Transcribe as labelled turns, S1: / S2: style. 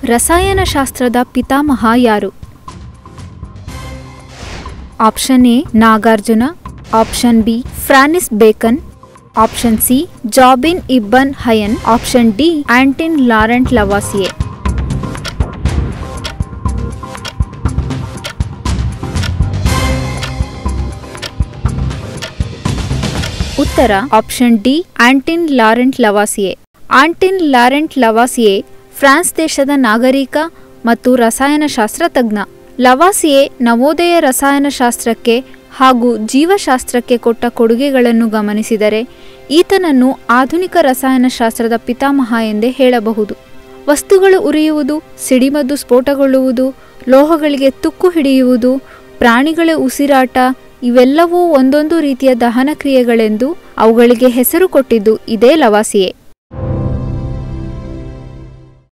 S1: ರಸಾಯನಶಾಸ್ತ್ರದ ಪಿತಾಮಹ ಯಾರು? Option A Nagarjuna, option B Francis Bacon, option C Jabir ibn Hayyan, option D Antoine Laurent Lavoisier. ಉತ್ತರ option D Antoine Laurent Lavoisier. Antoine Laurent Lavoisier France ದೇಶದ ನಾಗರಿಕ ಮತ್ತು ರಸಾಯನಶಾಸ್ತ್ರ ತಜ್ಞ. ಲವಾಸಿಯೆ ನವೋದಯ ರಸಾಯನಶಾಸ್ತ್ರಕ್ಕೆ ಹಾಗೂ ಜೀವಶಾಸ್ತ್ರಕ್ಕೆ ಕೊಟ್ಟ ಕೊಡುಗೆಗಳನ್ನು ಗಮನಿಸಿದರೆ ಈತನನ್ನು ಆಧುನಿಕ ರಸಾಯನಶಾಸ್ತ್ರದ ಪಿತಾಮಹ ಎಂದೇ ಹೇಳಬಹುದು. ವಸ್ತುಗಳು ಉರಿಯುವುದು, ಸಿಡಿಮದ್ದು ಸ್ಫೋಟಗೊಳ್ಳುವುದು, ಲೋಹಗಳಿಗೆ ತುಕ್ಕು ಹಿಡಿಯುವುದು, ಪ್ರಾಣಿಗಳ ಉಸಿರಾಟ ಇವೆಲ್ಲವೂ ಒಂದೊಂದು ರೀತಿಯ ದಹನ ಕ್ರಿಯೆಗಳೆಂದು ಅವುಗಳಿಗೆ ಹೆಸರು ಕೊಟ್ಟಿದ್ದು ಇದೇ ಲವಾಸಿಯೆ.